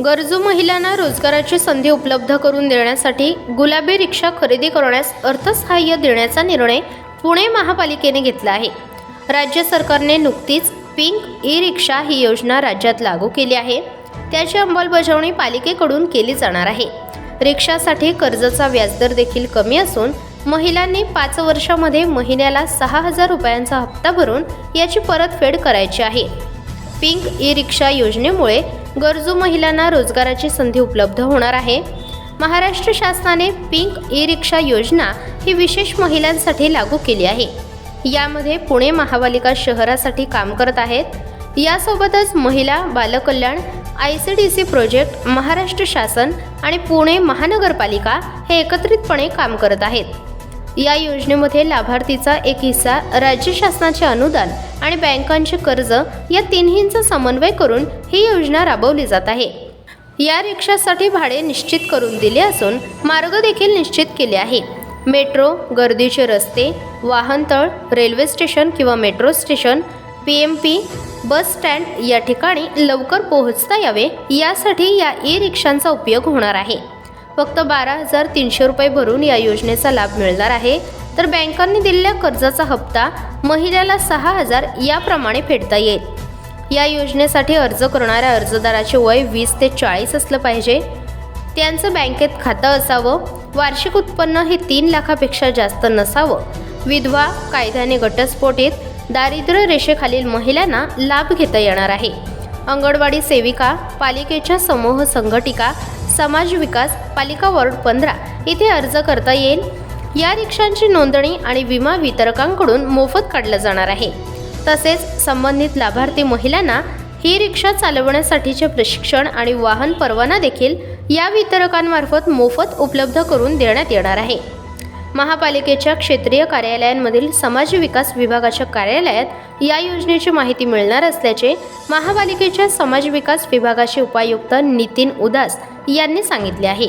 गरजू महिलांना रोजगाराची संधी उपलब्ध करून देण्यासाठी गुलाबी रिक्षा खरेदी करण्यास अर्थसहाय्य देण्याचा निर्णय पुणे महापालिकेने घेतला आहे। राज्य सरकारने नुकतीच पिंक ई रिक्षा ही योजना राज्यात लागू केली आहे। त्याची अंमलबजावणी पालिकेकडून केली जाणार आहे। रिक्षासाठी कर्जाचा व्याजदर देखील कमी असून महिलांनी 5 वर्षांमध्ये महिन्याला 6,000 रुपयांचा हप्ता भरून याची परतफेड करायची आहे। पिंक ई रिक्षा योजनेमुळे गरजू महिलांना रोजगाराची संधी उपलब्ध होणार आहे। महाराष्ट्र शासनाने पिंक ई रिक्षा योजना ही विशेष महिलांसाठी लागू केली आहे। यामध्ये पुणे महापालिका शहरासाठी काम करत आहेत। यासोबतच महिला बालकल्याण, ICDC प्रोजेक्ट, महाराष्ट्र शासन आणि पुणे महानगरपालिका हे एकत्रितपणे काम करत आहेत। या योजनेमध्ये लाभार्थीचा एक हिस्सा राज्य शासनाचे अनुदान आणि बँकांचे कर्ज या तिन्हींचा समन्वय करून ही योजना राबवली जात आहे। या रिक्षासाठी भाडे निश्चित करून दिले असून मार्ग देखील निश्चित केले आहे। मेट्रो, गर्दीचे रस्ते, वाहनतळ, रेल्वे स्टेशन किंवा metro station, PMP, bus stand या ठिकाणी लवकर पोहोचता यावे यासाठी या ई रिक्षांचा उपयोग होणार आहे। फक्त 12,300 रुपये भरून या योजनेचा लाभ मिळणार आहे, तर बँकांनी दिलेल्या कर्जाचा हप्ता महिन्याला 6,000 याप्रमाणे फेडता येईल। या योजनेसाठी अर्ज करणाऱ्या अर्जदाराचे वय 20 ते 40 असलं पाहिजे। त्यांचं बँकेत खातं असावं। वार्षिक उत्पन्न हे 3 लाखापेक्षा जास्त नसावं। विधवा, कायद्याने घटस्फोटित, दारिद्र्य रेषेखालील महिलांना लाभ घेता येणार आहे। अंगणवाडी सेविका, पालिकेच्या समूह संघटिका, समाज विकास, पालिका वॉर्ड 15 इथे अर्ज करता येईल। या रिक्षांची नोंदणी आणि विमा वितरकांकडून मोफत काढला जाणार आहे। तसेच संबंधित लाभार्थी महिलांना ही रिक्षा चालवण्यासाठीचे प्रशिक्षण आणि वाहन परवाना देखील या वितरकांमार्फत मोफत उपलब्ध करून देण्यात येणार आहे। महापालिकेच्या क्षेत्रीय कार्यालयांमधील समाज विकास विभागाच्या कार्यालयात या योजनेची माहिती मिळणार असल्याचे महापालिकेच्या समाज विकास विभागाचे उपायुक्त नितीन उदास यांनी सांगितले आहे।